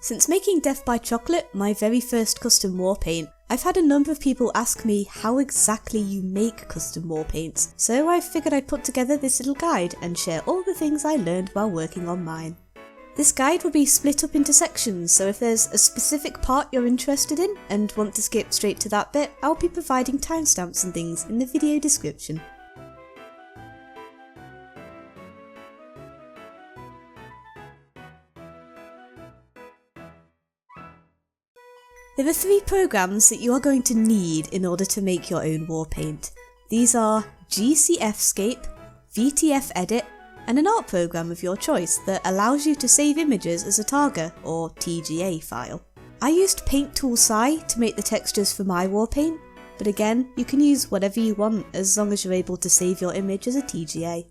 Since making Death by Chocolate my very first custom war paint, I've had a number of people ask me how exactly you make custom war paints, so I figured I'd put together this little guide and share all the things I learned while working on mine. This guide will be split up into sections, so if there's a specific part you're interested in and want to skip straight to that bit, I'll be providing timestamps and things in the video description. There are 3 programs that you are going to need in order to make your own war paint. These are GCFScape, VTF Edit, and an art program of your choice that allows you to save images as a Targa or TGA file. I used Paint Tool Sci to make the textures for my war paint, but again, you can use whatever you want as long as you're able to save your image as a TGA.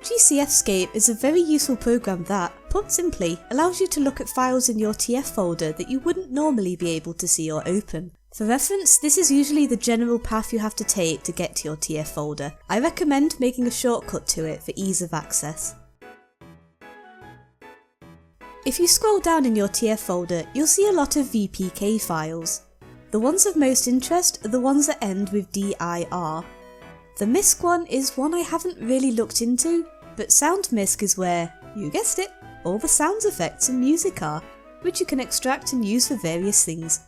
GCFScape is a very useful program that, put simply, allows you to look at files in your TF folder that you wouldn't normally be able to see or open. For reference, this is usually the general path you have to take to get to your TF folder. I recommend making a shortcut to it for ease of access. If you scroll down in your TF folder, you'll see a lot of VPK files. The ones of most interest are the ones that end with DIR. The MISC one is one I haven't really looked into, but Sound MISC is where, you guessed it, all the sounds effects and music are, which you can extract and use for various things.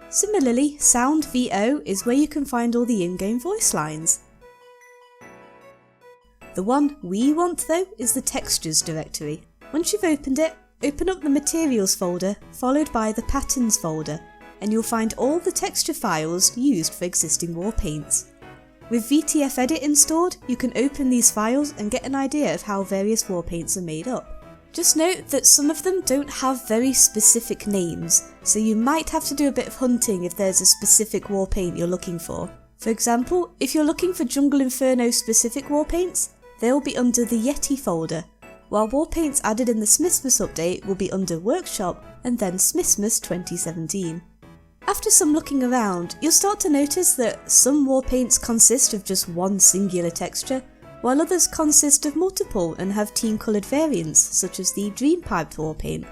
Similarly, Sound VO is where you can find all the in-game voice lines. The one we want though is the Textures directory. Once you've opened it, open up the Materials folder, followed by the Patterns folder, and you'll find all the texture files used for existing war paints. With VTF Edit installed, you can open these files and get an idea of how various war paints are made up. Just note that some of them don't have very specific names, so you might have to do a bit of hunting if there's a specific war paint you're looking for. For example, if you're looking for Jungle Inferno specific war paints, they'll be under the Yeti folder, while war paints added in the Smithmas update will be under Workshop and then Smithmas 2017. After some looking around, you'll start to notice that some war paints consist of just one singular texture, while others consist of multiple and have team-coloured variants, such as the Dream Piped war paint.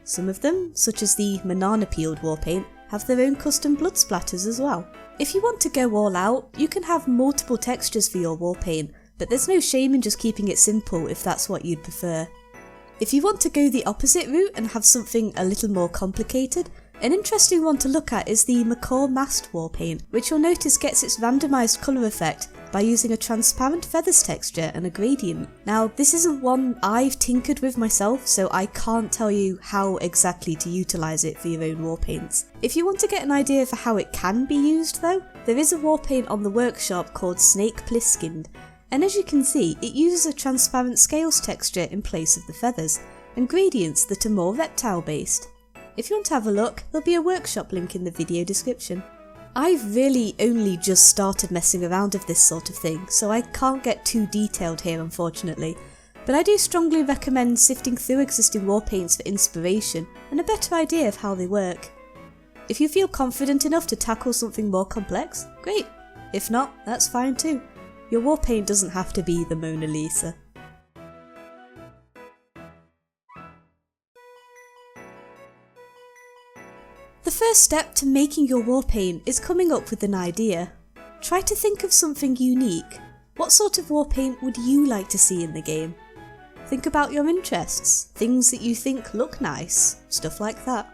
Some of them, such as the Manana Peeled war paint, have their own custom blood splatters as well. If you want to go all out, you can have multiple textures for your war paint, but there's no shame in just keeping it simple if that's what you'd prefer. If you want to go the opposite route and have something a little more complicated, an interesting one to look at is the Macaw Mast war paint, which you'll notice gets its randomised colour effect by using a transparent feathers texture and a gradient. Now, this isn't one I've tinkered with myself, so I can't tell you how exactly to utilise it for your own war paints. If you want to get an idea for how it can be used though, there is a war paint on the workshop called Snake Plisskind, and as you can see, it uses a transparent scales texture in place of the feathers, and gradients that are more reptile based. If you want to have a look, there'll be a workshop link in the video description. I've really only just started messing around with this sort of thing, so I can't get too detailed here unfortunately, but I do strongly recommend sifting through existing war paints for inspiration and a better idea of how they work. If you feel confident enough to tackle something more complex, great. If not, that's fine too. Your war paint doesn't have to be the Mona Lisa. The first step to making your war paint is coming up with an idea. Try to think of something unique. What sort of war paint would you like to see in the game? Think about your interests, things that you think look nice, stuff like that.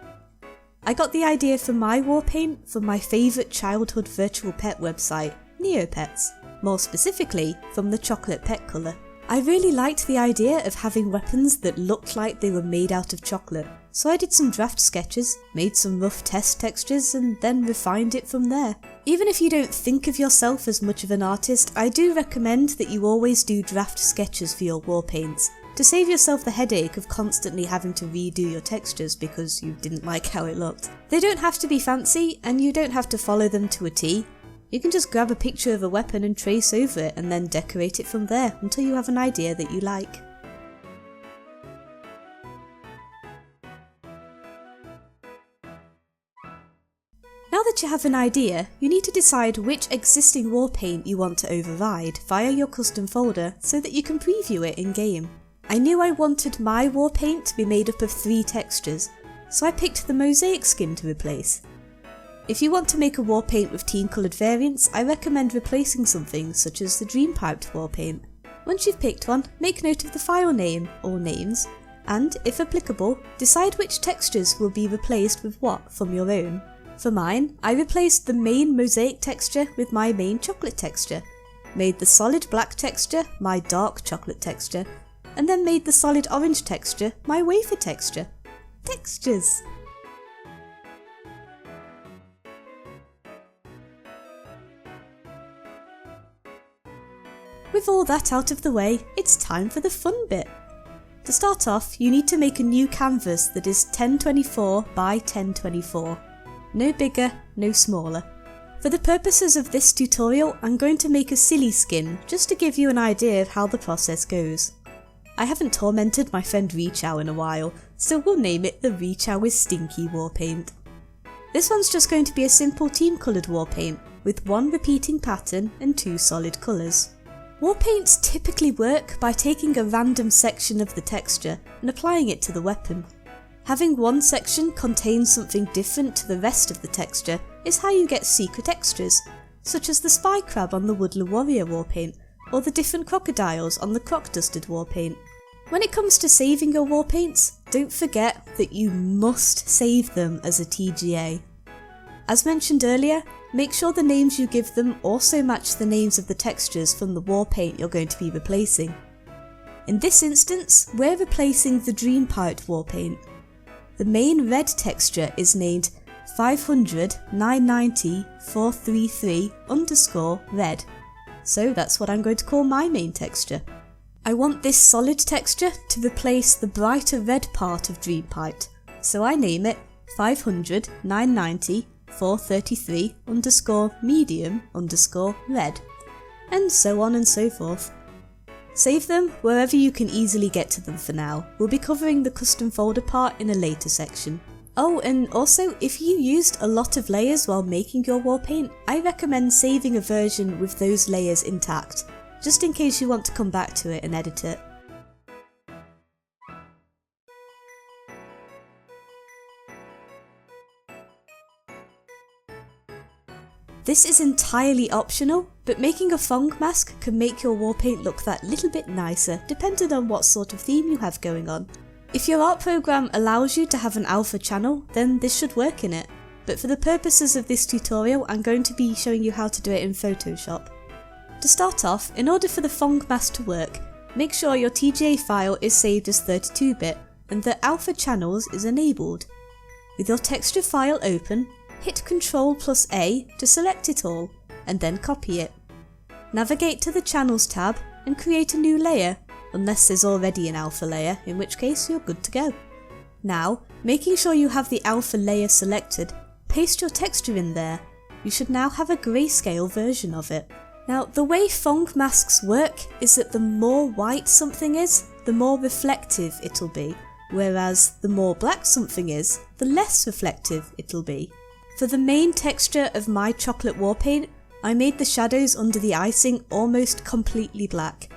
I got the idea for my war paint from my favourite childhood virtual pet website, Neopets, more specifically from the chocolate pet colour. I really liked the idea of having weapons that looked like they were made out of chocolate, so I did some draft sketches, made some rough test textures and then refined it from there. Even if you don't think of yourself as much of an artist, I do recommend that you always do draft sketches for your war paints, to save yourself the headache of constantly having to redo your textures because you didn't like how it looked. They don't have to be fancy and you don't have to follow them to a T. You can just grab a picture of a weapon and trace over it and then decorate it from there until you have an idea that you like. Now that you have an idea, you need to decide which existing war paint you want to override via your custom folder so that you can preview it in game. I knew I wanted my war paint to be made up of 3 textures, so I picked the mosaic skin to replace. If you want to make a war paint with team coloured variants, I recommend replacing something such as the Dream Piped war paint. Once you've picked one, make note of the file name or names, and, if applicable, decide which textures will be replaced with what from your own. For mine, I replaced the main mosaic texture with my main chocolate texture, made the solid black texture my dark chocolate texture, and then made the solid orange texture my wafer texture. Textures! With all that out of the way, it's time for the fun bit. To start off, you need to make a new canvas that is 1024 by 1024. No bigger, no smaller. For the purposes of this tutorial, I'm going to make a silly skin just to give you an idea of how the process goes. I haven't tormented my friend Reachow in a while, so we'll name it the Reachow is Stinky war paint. This one's just going to be a simple team coloured war paint with one repeating pattern and two solid colours. War paints typically work by taking a random section of the texture and applying it to the weapon. Having one section contain something different to the rest of the texture is how you get secret extras, such as the spy crab on the Woodland Warrior war paint, or the different crocodiles on the croc dusted war paint. When it comes to saving your war paints, don't forget that you must save them as a TGA. As mentioned earlier, make sure the names you give them also match the names of the textures from the war paint you're going to be replacing. In this instance, we're replacing the Dream Piped war paint. The main red texture is named 500 990 433 _ red, so that's what I'm going to call my main texture. I want this solid texture to replace the brighter red part of Dream Piped, so I name it 500 990 433 _ medium _ red, and so on and so forth. Save them wherever you can easily get to them for now. We'll be covering the custom folder part in a later section. Oh, and also, if you used a lot of layers while making your war paint, I recommend saving a version with those layers intact, just in case you want to come back to it and edit it. This is entirely optional, but making a phong mask can make your war paint look that little bit nicer depending on what sort of theme you have going on. If your art program allows you to have an alpha channel, then this should work in it, but for the purposes of this tutorial I'm going to be showing you how to do it in Photoshop. To start off, in order for the phong mask to work, make sure your TGA file is saved as 32-bit and that alpha channels is enabled. With your texture file open, hit Ctrl+A to select it all, and then copy it. Navigate to the Channels tab and create a new layer, unless there's already an alpha layer, in which case you're good to go. Now, making sure you have the alpha layer selected, paste your texture in there. You should now have a grayscale version of it. Now, the way phong masks work is that the more white something is, the more reflective it'll be, whereas the more black something is, the less reflective it'll be. For the main texture of my chocolate war paint, I made the shadows under the icing almost completely black.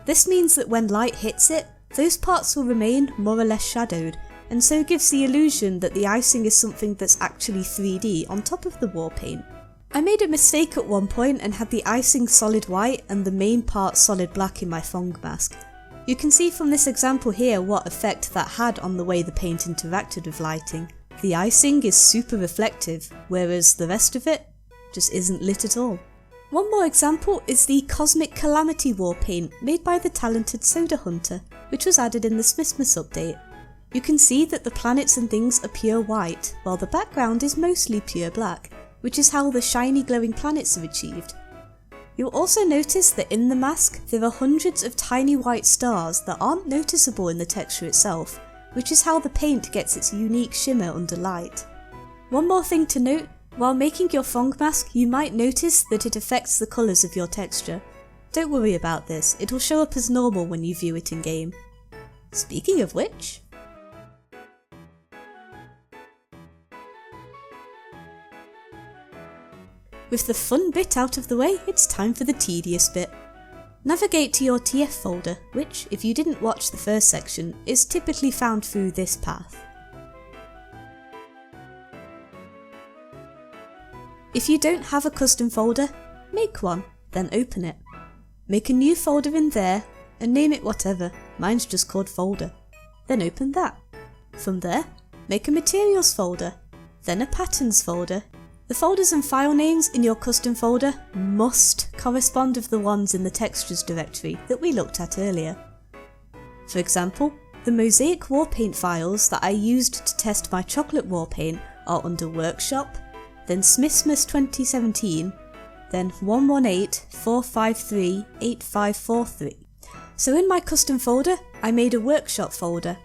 This means that when light hits it, those parts will remain more or less shadowed, and so gives the illusion that the icing is something that's actually 3D on top of the war paint. I made a mistake at one point and had the icing solid white and the main part solid black in my phong mask. You can see from this example here what effect that had on the way the paint interacted with lighting. The icing is super reflective, whereas the rest of it just isn't lit at all. One more example is the Cosmic Calamity war paint made by the talented Soda Hunter, which was added in the Christmas update. You can see that the planets and things are pure white, while the background is mostly pure black, which is how the shiny glowing planets are achieved. You'll also notice that in the mask there are hundreds of tiny white stars that aren't noticeable in the texture itself, which is how the paint gets its unique shimmer under light. One more thing to note, while making your phong mask you might notice that it affects the colours of your texture. Don't worry about this, it will show up as normal when you view it in game. Speaking of which... With the fun bit out of the way, it's time for the tedious bit. Navigate to your TF folder, which, if you didn't watch the first section, is typically found through this path. If you don't have a custom folder, make one, then open it. Make a new folder in there and name it whatever, mine's just called folder. Then open that. From there, make a materials folder, then a patterns folder. The folders and file names in your custom folder must correspond with the ones in the textures directory that we looked at earlier. For example, the mosaic war paint files that I used to test my chocolate war paint are under workshop, then Smithsmas 2017, then 118.453.8543. So in my custom folder, I made a workshop folder,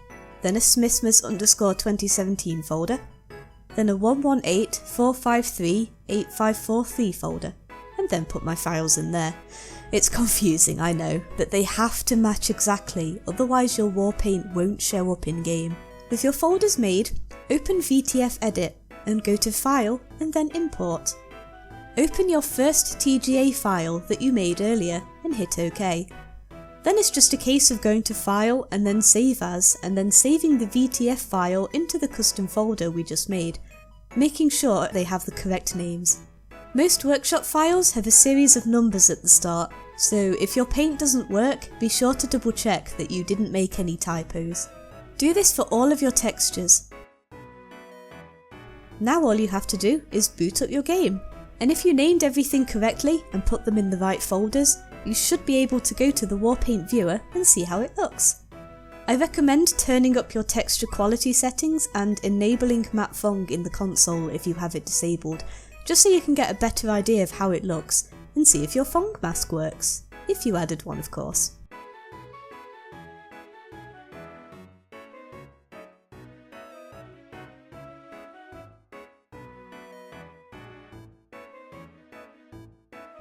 then a Smithsmas_2017 folder, then a 118.453.8543 folder, and then put my files in there. It's confusing, I know, but they have to match exactly, otherwise your war paint won't show up in game. With your folders made, open VTF Edit and go to File and then Import. Open your first TGA file that you made earlier and hit OK. Then it's just a case of going to File and then Save As, and then saving the VTF file into the custom folder we just made, making sure they have the correct names. Most workshop files have a series of numbers at the start, so if your paint doesn't work, be sure to double check that you didn't make any typos. Do this for all of your textures. Now all you have to do is boot up your game, and if you named everything correctly and put them in the right folders, you should be able to go to the Warpaint viewer and see how it looks. I recommend turning up your texture quality settings and enabling matte phong in the console if you have it disabled, just so you can get a better idea of how it looks and see if your phong mask works, if you added one of course.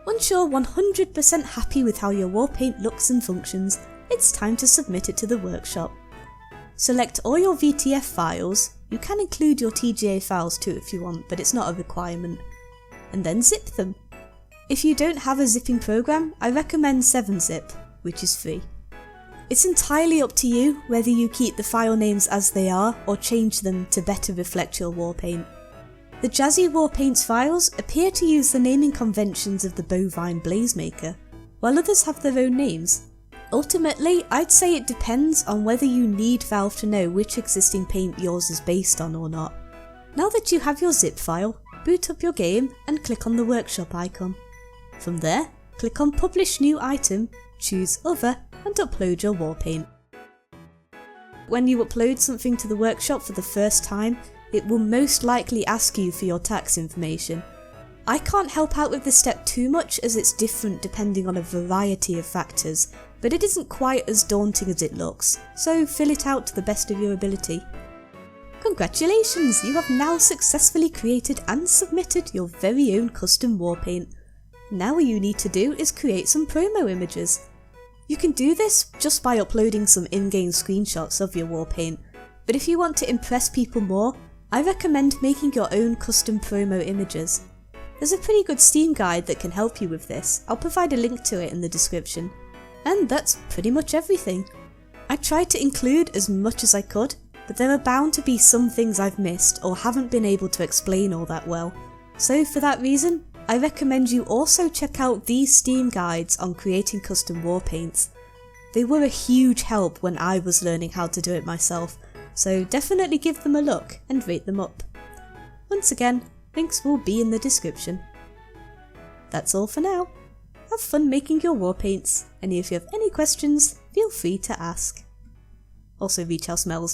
Once you're 100% happy with how your war paint looks and functions, it's time to submit it to the workshop. Select all your VTF files, you can include your TGA files too if you want, but it's not a requirement, and then zip them. If you don't have a zipping program, I recommend 7-zip, which is free. It's entirely up to you whether you keep the file names as they are or change them to better reflect your war paint. The Jazzy Warpaints files appear to use the naming conventions of the bovine blazemaker, while others have their own names. Ultimately, I'd say it depends on whether you need Valve to know which existing paint yours is based on or not. Now that you have your zip file, boot up your game and click on the workshop icon. From there, click on Publish New Item, choose Other and upload your war paint. When you upload something to the workshop for the first time, it will most likely ask you for your tax information. I can't help out with this step too much as it's different depending on a variety of factors, but it isn't quite as daunting as it looks, so fill it out to the best of your ability. Congratulations, you have now successfully created and submitted your very own custom war paint. Now all you need to do is create some promo images. You can do this just by uploading some in-game screenshots of your war paint, but if you want to impress people more, I recommend making your own custom promo images. There's a pretty good Steam guide that can help you with this, I'll provide a link to it in the description. And that's pretty much everything. I tried to include as much as I could, but there are bound to be some things I've missed or haven't been able to explain all that well. So for that reason, I recommend you also check out these Steam guides on creating custom war paints. They were a huge help when I was learning how to do it myself, so definitely give them a look and rate them up. Once again, links will be in the description. That's all for now. Have fun making your war paints, and if you have any questions, feel free to ask. Also reach out smells.